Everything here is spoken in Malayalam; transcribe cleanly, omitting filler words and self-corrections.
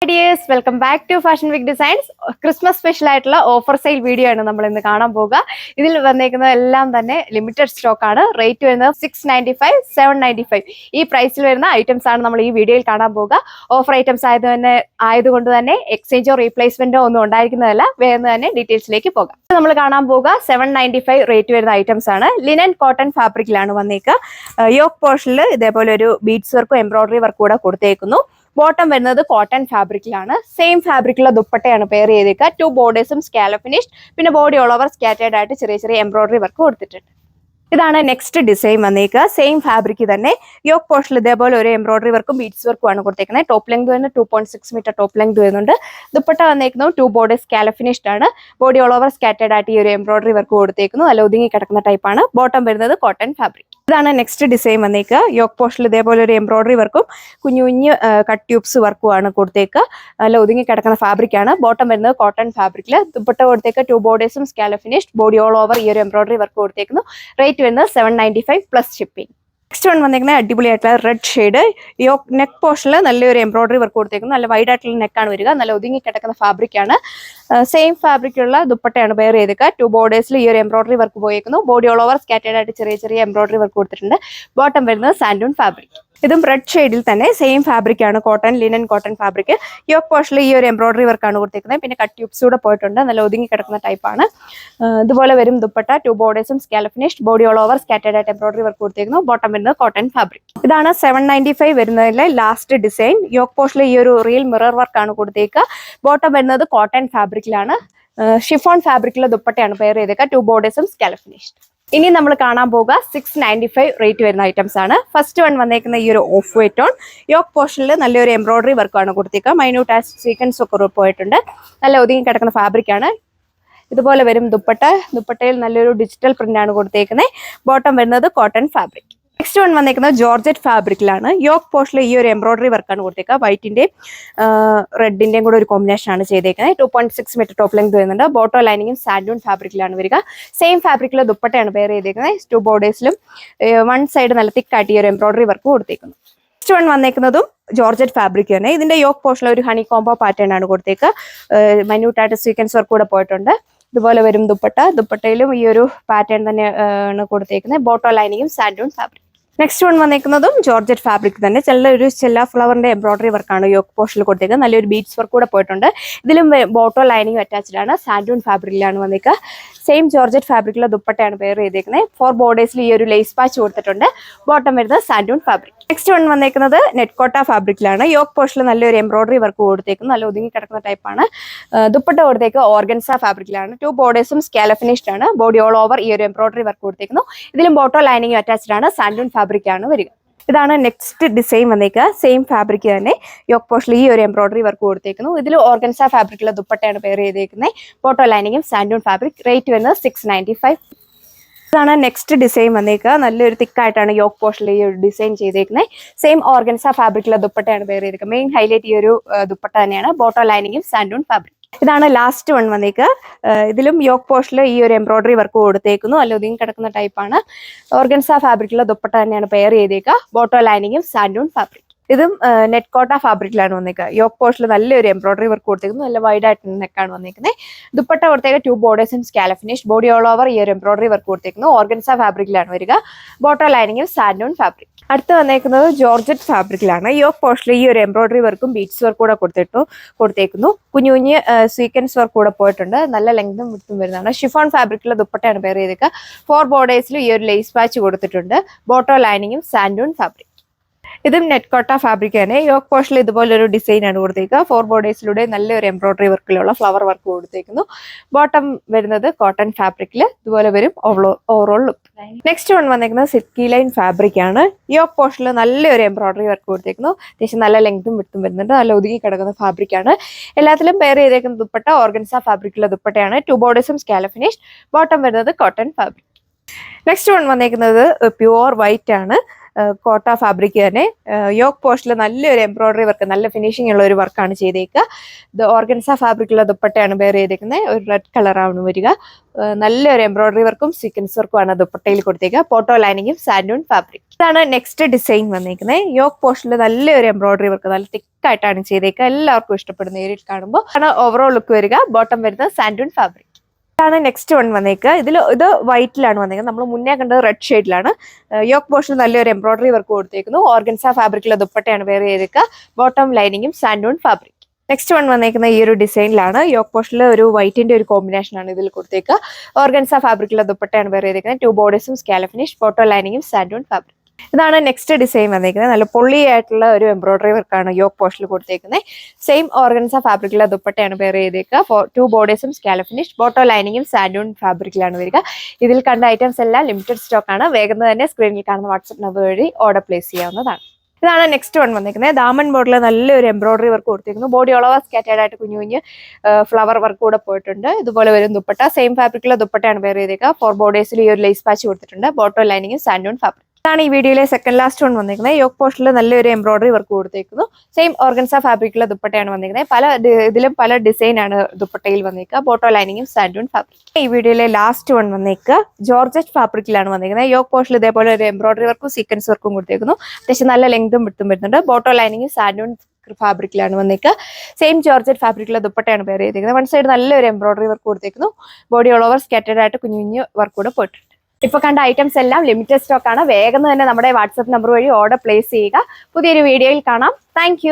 dears, welcome back to Fashion Week Designs. Christmas special ആയിട്ടുള്ള ഓഫർ സെയിൽ വീഡിയോ ആണ് നമ്മൾ ഇന്ന് കാണാൻ പോകുക. ഇതിൽ വന്നേക്കുന്നത് എല്ലാം തന്നെ ലിമിറ്റഡ് സ്റ്റോക്ക് ആണ്. റേറ്റ് വരുന്നത് 695, 795. ഈ പ്രൈസിൽ വരുന്ന ഐറ്റംസ് ആണ് നമ്മൾ ഈ വീഡിയോയിൽ കാണാൻ പോകുക. ഓഫർ ഐറ്റംസ് ആയതുകൊണ്ട് തന്നെ എക്സ്ചേഞ്ചോ റീപ്ലേസ്മെന്റോ ഒന്നും ഉണ്ടായിരിക്കുന്നതല്ല. വേഗം തന്നെ ഡീറ്റെയിൽസിലേക്ക് പോകാം. നമ്മൾ കാണാൻ പോകുക 795 റേറ്റ് വരുന്ന ഐറ്റംസ് ആണ്. ലിനൻ കോട്ടൺ ഫാബ്രിക്കിലാണ് വന്നേക്കുക. യോക്ക് പോർഷനിൽ ഇതേപോലെ ഒരു ബീഡ്സ് വർക്കും എംബ്രോയിഡറി വർക്കും കൂടെ കൊടുത്തേക്കുന്നു. ബോട്ടം വരുന്നത് കോട്ടൺ ഫാബ്രിക്കിലാണ്. സെയിം ഫാബ്രിക്കുള്ള ദുപ്പട്ടയാണ് പെയർ ചെയ്തേക്കുക. 2 ബോർഡേഴ്സും സ്കാലപ്പ് ഫിനിഷ്ഡ്, പിന്നെ ബോഡി ഓൾ ഓവർ സ്കാറ്റേർഡ് ആയിട്ട് ചെറിയ ചെറിയ എംബ്രോയിഡറി വർക്ക് കൊടുത്തിട്ടുണ്ട്. ഇതാണ് നെക്സ്റ്റ് ഡിസൈൻ വന്നേക്കുക. സെയിം ഫാബ്രിക് തന്നെ യോക്ക് പോർഷനിൽ ഇതേപോലെ ഒരു എംബ്രോയിഡറി വർക്കും ബീഡ്സ് വർക്കും ആണ് കൊടുത്തേക്കുന്നത്. ടോപ്പ് ലെങ്ത് വരുന്നത് 2.6 മീറ്റർ ടോപ്പ് ലെങ്ത് വരുന്നുണ്ട്. ദുപ്പട്ട വന്നേക്കുന്നത് 2 ബോർഡേഴ്സ് സ്കാലപ്പ് ഫിനിഷ്ഡ് ആണ്. ബോഡി ഓൾ ഓവർ സ്കാറ്റേർഡ് ആയിട്ട് ഈ ഒരു എംബ്രോയിഡറി വർക്ക് കൊടുത്തേക്കുന്നു. നല്ല ഒതുങ്ങി കിടക്കുന്ന ടൈപ്പാണ്. ബോട്ടം വരുന്നത് കോട്ടൺ ഫാബ്രിക്. ഇതാണ് നെക്സ്റ്റ് ഡിസൈൻ വന്നേക്കുക. യോക്ക് പോർഷനിൽ ഇതേപോലെ ഒരു എംബ്രോയിഡറി വർക്കും കുഞ്ഞു കുഞ്ഞു കട്ട് ട്യൂബ്സ് വർക്കും ആണ് കൊടുത്തേക്കുക. നല്ല ഒതുങ്ങി കിടക്കുന്ന ഫാബ്രിക് ആണ്. ബോട്ടം വരുന്നത് കോട്ടൺ ഫാബ്രിക്കിൽ. ദുപ്പട്ട കൊടുത്തേക്ക് 2 ബോർഡേഴ്സും scallop finished, body all over ഈ ഒരു എംബ്രോയിഡറി വർക്ക് കൊടുത്തേക്കുന്നു. റേറ്റ് വരുന്നത് 795 പ്ലസ് ഷിപ്പിംഗ്. നെക്സ്റ്റ് വൺ വന്നേക്കുന്നത് അടിപൊളിയായിട്ടുള്ള റെഡ് ഷെയ്ഡ്. യോക്ക് നെക്ക് പോർഷനിൽ നല്ലൊരു എംബ്രോയിഡറി വർക്ക് കൊടുത്തേക്കുന്നു. നല്ല വൈഡ് ആയിട്ടുള്ള നെക്കാണ് വരിക. നല്ല ഒതുങ്ങി കിടക്കുന്ന ഫാബ്രിക് ആണ്. സെയിം ഫാബ്രിക്കുള്ള ദുപ്പട്ടയാണ് പെയർ ചെയ്തേക്കുക. 2 ബോർഡേഴ്സിൽ ഈ ഒരു എംബ്രോയിഡറി വർക്ക് പോയേക്കുന്നു. ബോഡി ഓൾ ഓവർ സ്കാറ്റേർഡ് ആയിട്ട് ചെറിയ ചെറിയ എംബ്രോയിഡറി വർക്ക് കൊടുത്തിട്ടുണ്ട്. ബോട്ടം വരുന്നത് സാൻഡൂൺ ഫാബ്രിക്. ഇതും റെഡ് ഷെയ്ഡിൽ തന്നെ സെയിം ഫാബ്രിക് ആണ്. Cotton, linen cotton fabric. Yoke പോർഷനിൽ ഈ ഒരു എംബ്രോയിഡറി വർക്കാണ് കൊടുത്തേക്കുന്നത്. പിന്നെ കട്ട് ട്യൂബ്സ് കൂടെ പോയിട്ടുണ്ട്. നല്ല ഒതുങ്ങി കിടക്കുന്ന ടൈപ്പാണ്. ഇതുപോലെ വരും ദുപ്പട്ട. 2 ബോർഡേഴ്സും scallop finished, body all over scattered ആയിട്ട് എംബ്രോയിഡറി വർക്ക് കൊടുത്തേക്കുന്നു. ബോട്ടം വരുന്നത് കോട്ടൺ ഫാബ്രിക്. ഇതാണ് 795 വരുന്നതിലെ ലാസ്റ്റ് ഡിസൈൻ. യോക്ക് പോർഷനിൽ ഈ ഒരു റിയൽ മിറർ വർക്കാണ് കൊടുത്തേക്കുക. ബോട്ടം വരുന്നത് കോട്ടൺ ഫാബ്രിക്കിലാണ്. ഷിഫോൺ ഫാബ്രിക്കിലെ ദുപ്പട്ടയാണ് പെയർ ചെയ്തേക്കുക. 2 ബോർഡേഴ്സും സ്കാലപ്പ് ഫിനിഷ്ഡ്. ഇനി നമ്മൾ കാണാൻ പോകുക 695 റേറ്റ് വരുന്ന ഐറ്റംസ് ആണ്. ഫസ്റ്റ് വൺ വന്നേക്കുന്ന ഈ ഒരു ഓഫ് വൈറ്റ് ടോൺ. യോക്ക് പോർഷനിൽ നല്ലൊരു എംബ്രോയിഡറി വർക്കാണ് കൊടുത്തേക്കുക. മൈന്യൂട്ട് ആസ് സീക്വൻസ് ഒക്കെ പോയിട്ടുണ്ട്. നല്ല ഒതുങ്ങി കിടക്കുന്ന ഫാബ്രിക് ആണ്. ഇതുപോലെ വരും ദുപ്പട്ട. ദുപ്പട്ടയിൽ നല്ലൊരു ഡിജിറ്റൽ പ്രിന്റ് ആണ് കൊടുത്തേക്കുന്നത്. ബോട്ടം വരുന്നത് കോട്ടൺ ഫാബ്രിക്. നെക്സ്റ്റ് വൺ വന്നേക്കുന്നത് ജോർജറ്റ് ഫാബ്രിക്കിലാണ്. യോക്ക് പോർഷനിൽ ഈ ഒരു എംബ്രോയിഡറി വർക്കാണ് കൊടുത്തേക്കുക. വൈറ്റിന്റെയും റെഡിന്റെയും കൂടെ ഒരു കോമ്പിനേഷൻ ആണ് ചെയ്തേക്കുന്നത്. 2.6 മീറ്റർ ടോപ്പ് ലെങ്ത് വരുന്നുണ്ട്. ബോട്ടോ ലൈനിങ്ങും സാൻഡൂൺ ഫാബ്രിക്കിലാണ് വരിക. സെയിം ഫാബ്രിക്കിലെ ദുപ്പട്ടയാണ് പെയർ ചെയ്തേക്കുന്നത്. 2 ബോർഡേഴ്സിലും 1 സൈഡ് നല്ല തിക്കായിട്ട് ഈ ഒരു എംബ്രോയിഡറി വർക്ക് കൊടുത്തേക്കുന്നു. നെക്സ്റ്റ് വൺ വന്നേക്കുന്നതും ജോർജറ്റ് ഫാബ്രിക് തന്നെ. ഇതിന്റെ യോക്ക് പോർഷനിൽ ഒരു ഹണി കോംബോ പാറ്റേൺ ആണ് കൊടുത്തേക്കുക. മൈന്യൂട്ടായിട്ട് സീക്വൻസ് വർക്ക് കൂടെ പോയിട്ടുണ്ട്. ഇതുപോലെ വരും ദുപ്പട്ട. ദുപ്പട്ടയിലും ഈ ഒരു പാറ്റേൺ തന്നെയാണ് കൊടുത്തേക്കുന്നത്. ബോട്ടോ ലൈനിങ്ങും സാൻഡൂൺ ഫാബ്രിക്. നെക്സ്റ്റ് വൺ വന്നേക്കുന്നതും ജോർജറ്റ് ഫാബ്രിക് തന്നെ. ഒരു ചെല്ല ഫ്ലവറിന്റെ എംബ്രോയിഡറി വർക്കാണ് യോക്ക് പോർഷനിൽ കൊടുത്തേക്കുന്നത്. നല്ലൊരു ബീഡ്സ് വർക്ക് കൂടെ പോയിട്ടുണ്ട്. ഇതിലും ബോട്ടോ ലൈനിങ് അറ്റാച്ച്ഡ് ആണ്. സാൻഡൂൺ ഫാബ്രിക്കിലാണ് വന്നേക്കുക. സെയിം ജോർജറ്റ് ഫാബ്രിക്കിലെ ദുപ്പട്ടയാണ് പെയർ ചെയ്തേക്കുന്നത്. 4 ബോർഡേഴ്സിൽ ഈ ഒരു ലേസ് പാച്ച് കൊടുത്തിട്ടുണ്ട്. ബോട്ടം വരുന്നത് സാൻഡൂൺ ഫാബ്രിക്. നെക്സ്റ്റ് വൺ വന്നേക്കുന്നത് നെറ്റ്കോട്ട ഫാബ്രിക്കിലാണ്. യോക്ക് പോർഷനിൽ നല്ലൊരു എംബ്രോയിഡറി വർക്ക് കൊടുത്തേക്കുന്നു. നല്ല ഒതുങ്ങി കിടക്കുന്ന ടൈപ്പാണ്. ദുപ്പട്ട കൊടുത്തേക്ക് ഓർഗൻസ ഫാബ്രിക്കിലാണ്. 2 ബോർഡേഴ്സും സ്കാലപ്പ് ഫിനിഷ്ഡ് ആണ്. ബോഡി ഓൾ ഓവർ ഈ ഒരു എംബ്രോയിഡറി വർക്ക് കൊടുത്തേക്കുന്നു. ഇതിലും ബോട്ടോ ലൈനിങ് അറ്റാച്ച്ഡ് ആണ്. സാൻഡൂൺ ഫാബ്രിക് ആണ് വരിക. ഇതാണ് നെക്സ്റ്റ് ഡിസൈൻ വന്നേക്കുക. സെയിം ഫാബ്രിക് തന്നെ. യോക്ക് പോർഷനിൽ ഈ ഒരു എംബ്രോയിഡറി വർക്ക് കൊടുത്തേക്കുന്നു. ഇതിൽ ഓർഗൻസ ഫാബ്രിക്കുള്ള ദുപ്പട്ടയാണ് പെയർ ചെയ്തേക്കുന്നത്. ബോട്ടോ ലൈനിങ്ങും സാൻഡൂൺ ഫാബ്രിക്. റേറ്റ് വരുന്നത് 695. ഇതാണ് നെക്സ്റ്റ് ഡിസൈൻ വന്നേക്കുക. നല്ലൊരു തിക്കായിട്ടാണ് യോക്ക് പോർഷനിൽ ഈ ഒരു ഡിസൈൻ ചെയ്തേക്കുന്നത്. സെയിം ഓർഗൻസ ഫാബ്രിക്കുള്ള ദുപ്പട്ടയാണ് പെയർ ചെയ്തേക്കുന്നത്. മെയിൻ ഹൈലൈറ്റ് ഈ ഒരു ദുപ്പട്ട തന്നെയാണ്. ബോട്ടോ ലൈനിങ്ങും സാൻഡൂൺ ഫാബ്രിക്. ഇതാണ് ലാസ്റ്റ് വൺ വന്നേക്കുക. ഇതിലും യോക്ക് പോർഷനിൽ ഈ ഒരു എംബ്രോയിഡറി വർക്ക് കൊടുത്തേക്കുന്നു. നല്ല ഒതുങ്ങി കിടക്കുന്ന ടൈപ്പാണ്. ഓർഗൻസ ഫാബ്രിക്കുള്ള ദുപ്പട്ട തന്നെയാണ് പെയർ ചെയ്തേക്കുക. ബോട്ടോ ലൈനിങ്ങും സാൻഡൂൺ ഫാബ്രിക്. ഇതും നെറ്റ്കോട്ട ഫാബ്രിക്കിലാണ് വന്നേക്കുക. യോക്ക് പോർഷനിൽ നല്ലൊരു എംബ്രോയിഡറി വർക്ക് കൊടുത്തേക്കുന്നു. നല്ല വൈഡ് ആയിട്ട് നെക്കാണ് വന്നേക്കുന്നത്. ദുപ്പട്ട കൊടുത്തേക്ക് 2 ബോർഡേഴ്സും scallop finish, body all over ഈ ഒരു എംബ്രോയിഡറി വർക്ക് കൊടുത്തേക്കുന്നു. ഓർഗൻസ ഫാബ്രിക്കിലാണ് വരിക. ബോട്ടോ ലൈനിങ്ങും സാൻഡൂൺ ഫാബ്രിക്. അടുത്ത് വന്നേക്കുന്നത് ജോർജറ്റ് ഫാബ്രിക്കിലാണ്. യോക്ക് പോർഷനിൽ ഈ ഒരു എംബ്രോയിഡറി വർക്കും ബീഡ്സ് വർക്ക് കൂടെ കൊടുത്തേക്കുന്നു. കുഞ്ഞു കുഞ്ഞ് സീക്വൻസ് വർക്ക് കൂടെ പോയിട്ടുണ്ട്. നല്ല ലെങ്തും വിട്ടും വരുന്നതാണ്. ഷിഫോൺ ഫാബ്രിക്കിലെ ദുപ്പട്ടയാണ് പെയർ ചെയ്തേക്കുക. 4 ബോർഡേഴ്സിലും ഈ ഒരു ലേസ് പാച്ച് കൊടുത്തിട്ടുണ്ട്. ബോട്ടോ ലൈനിങ്ങും സാൻഡൂൺ ഫാബ്രിക്. ഇതും നെറ്റ്കോട്ട ഫാബ്രിക് തന്നെ. യോക്ക് പോർഷനിൽ ഇതുപോലൊരു ഡിസൈൻ ആണ് കൊടുത്തേക്കുക. 4 ബോർഡേഴ്സിലൂടെ നല്ലൊരു എംബ്രോയിഡറി വർക്കിലുള്ള ഫ്ലവർ വർക്ക് കൊടുത്തേക്കുന്നു. ബോട്ടം വരുന്നത് കോട്ടൺ ഫാബ്രിക്കിൽ. ഇതുപോലെ വരും ഓവറോൾ ലുക്ക്. നെക്സ്റ്റ് വൺ വന്നേക്കുന്നത് സിൽക്കി ലൈൻ ഫാബ്രിക് ആണ്. യോക്ക് പോർഷനിൽ നല്ലൊരു എംബ്രോയിഡറി വർക്ക് കൊടുത്തേക്കുന്നു. അത്യാവശ്യം നല്ല ലെങ്തും വിട്ടും വരുന്നുണ്ട്. നല്ല ഒതുങ്ങി കിടക്കുന്ന ഫാബ്രിക് ആണ്. എല്ലാത്തിലും പെയർ ചെയ്തേക്കുന്ന ദുപ്പട്ട ഓർഗൻസ ഫാബ്രിക്കുള്ള ദുപ്പട്ടയാണ്. 2 ബോർഡേഴ്സും സ്കാലപ്പ് ഫിനിഷ്. ബോട്ടം വരുന്നത് കോട്ടൺ ഫാബ്രിക്. നെക്സ്റ്റ് വൺ വന്നേക്കുന്നത് പ്യുവർ വൈറ്റ് ആണ്. കോട്ട ഫാബ്രിക് തന്നെ യോക്ക് പോസ്റ്റിൽ നല്ലൊരു എംബ്രോയിഡറി വർക്ക്, നല്ല ഫിനിഷിംഗ് ഉള്ള ഒരു വർക്കാണ് ചെയ്തേക്കുക. ഇത് ഓർഗൻസ ഫാബ്രിക്കുള്ള ദുപ്പട്ടയാണ് വെയർ ചെയ്തേക്കുന്നത്. ഒരു റെഡ് കളറാണ് വരിക. നല്ലൊരു എംബ്രോയിഡറി വർക്കും സീക്വൻസ് വർക്കും ആണ് ദുപ്പട്ടയിൽ കൊടുത്തേക്കുക. പോട്ടോ ലൈനിങ്ങും സാൻഡൂൺ ഫാബ്രിക്. ഇതാണ് നെക്സ്റ്റ് ഡിസൈൻ വന്നിരിക്കുന്നത്. യോക്ക് പോസ്റ്റിൽ നല്ലൊരു എംബ്രോയിഡറി വർക്ക്, നല്ല തിക്കായിട്ടാണ് ചെയ്തേക്കുക. എല്ലാവർക്കും ഇഷ്ടപ്പെടുന്ന നേരിട്ട് കാണുമ്പോൾ ആണ് ഓവറോൾ ലുക്ക് വരിക. ബോട്ടം വരുന്നത് സാൻഡൂൺ ഫാബ്രിക്. ഇതാണ് നെക്സ്റ്റ് വൺ വന്നേക്കുക. ഇത് വൈറ്റിലാണ് വന്നേക്കുന്നത്. നമ്മൾ മുന്നേ കണ്ടത് റെഡ് ഷെയ്ഡിലാണ്. യോക്ക് പോസ്റ്റിൽ നല്ലൊരു എംബ്രോയിഡറി വർക്ക് കൊടുത്തേക്കുന്നു. ഓർഗൻസ ഫാബ്രിക്കിലെ ദുപ്പട്ടയാണ് വെയർ ചെയ്തേക്കുക. ബോട്ടം ലൈനിങ്ങും സാൻഡൂൺ ഫാബ്രിക്. നെക്സ്റ്റ് വൺ വന്നേക്കുന്ന ഈ ഒരു ഡിസൈനിലാണ്. യോക്ക് പോസ്റ്റിൽ ഒരു വൈറ്റിന്റെ ഒരു കോമ്പിനേഷൻ ആണ് ഇതിൽ കൊടുത്തേക്കുക. ഓർഗൻസ ഫാബ്രിക്കിലെ ദുപ്പട്ടയാണ് വെയർ ചെയ്തേക്കുന്നത്. 2 ബോർഡേഴ്സും സ്കാല ഫിനിഷ്, ബോട്ടോ ലൈനിങ്ങും സാൻഡൂൺ ഫാബ്രിക്. ഇതാണ് നെക്സ്റ്റ് ഡിസൈൻ വന്നിരിക്കുന്നത്. നല്ല പൊള്ളിയായിട്ടുള്ള ഒരു എംബ്രോയിഡറി വർക്കാണ് യോക്ക് പോസ്റ്റിൽ കൊടുത്തേക്കുന്നത്. സെയിം ഓർഗൻസ ഫാബ്രിക്കിലെ ദുപ്പട്ടയാണ് വെയർ ചെയ്തേക്കുക. 2 ബോർഡേഴ്സും സ്കാല ഫിനിഷ്, ബോട്ടോ ലൈനിങ്ങും സാൻഡൂൺ ഫാബ്രിക്കിലാണ് വരിക. ഇതിൽ കണ്ട ഐറ്റംസ് എല്ലാം ലിമിറ്റഡ് സ്റ്റോക്ക് ആണ്. വേഗം തന്നെ സ്ക്രീനിൽ കാണുന്ന വാട്സ്ആപ്പ് നമ്പർ വഴി ഓർഡർ പ്ലേസ് ചെയ്യാവുന്നതാണ്. ഇതാണ് നെക്സ്റ്റ് വൺ വന്നിരിക്കുന്നത്. ദാമൻ ബോർഡിൽ നല്ലൊരു എംബ്രോയിഡറി വർക്ക് കൊടുത്തിരിക്കുന്നു. ബോഡി ഓളോവർ സ്കാറ്റേഡ് ആയിട്ട് കുഞ്ഞു കുഞ്ഞ് ഫ്ലവർ വർക്ക് കൂടെ പോയിട്ടുണ്ട്. ഇതുപോലെ വരും ദുപ്പട്ട. സെയിം ഫാബ്രിക്കിലെ ദുപ്പട്ടയാണ് വെയർ ചെയ്തേക്കുക. 4 ബോർഡേഴ്സിൽ ഈ ഒരു ലേസ് പാച്ച് കൊടുത്തിട്ടുണ്ട്. ബോട്ടോ ലൈനിങ്ങും സാൻഡൂൺ ഫാബ്രിക്. ഇതാണ് ഈ വീഡിയോയിലെ സെക്കൻഡ് ലാസ്റ്റ് വൺ വന്നിരിക്കുന്നത്. യോക്ക് പോസ്റ്റിൽ നല്ലൊരു എംബ്രോയിഡറി വർക്ക് കൊടുത്തേക്കുന്നു. സെയിം ഓർഗൻസ ഫാബ്രിക്കിലെ ദുപ്പട്ടയാണ് വന്നിരിക്കുന്നത്. ഇതിലും പല ഡിസൈൻ ആണ് ദുപ്പട്ടയിൽ വന്നിരിക്കുക. ബോട്ടോ ലൈനിങ്ങും സാൻഡൂൺ ഫാബ്രിക്. ഈ വീഡിയോയിലെ ലാസ്റ്റ് വൺ വന്നിരിക്കുക ജോർജറ്റ് ഫാബ്രിക്കിലാണ് വന്നിരിക്കുന്നത്. യോക്ക് പോസ്റ്റിൽ ഇതേപോലെ ഒരു എംബ്രോയിഡറി വർക്കും സീക്വൻസ് വർക്കും കൊടുത്തേക്കുന്നു. അത്യാവശ്യം നല്ല ലെങ്തും വിട്ടും വരുന്നുണ്ട്. ബോട്ടോ ലൈനിങ്ങും സാൻഡൂൺ ഫാബ്രിക്കിലാണ് വന്നിരിക്കുക. സെയിം ജോർജറ്റ് ഫാബ്രിക്കിലെ ദുപ്പട്ടയാണ് വെയർ ചെയ്തിരിക്കുന്നത്. വൺ സൈഡ് നല്ലൊരു എംബ്രോയിഡറി വർക്ക് കൊടുത്തേക്കുന്നു. ബോഡി ഓൾ ഓവർ സ്കാറ്റേഡ് ആയിട്ട് കുഞ്ഞു കുഞ്ഞു വർക്ക് കൂടെ പോയിട്ടുണ്ട്. ഇപ്പൊ കണ്ട ഐറ്റംസ് എല്ലാം ലിമിറ്റഡ് സ്റ്റോക്ക് ആണ്. വേഗം തന്നെ നമ്മുടെ വാട്സ്ആപ്പ് നമ്പർ വഴി ഓർഡർ പ്ലേസ് ചെയ്യുക. പുതിയൊരു വീഡിയോയിൽ കാണാം. താങ്ക്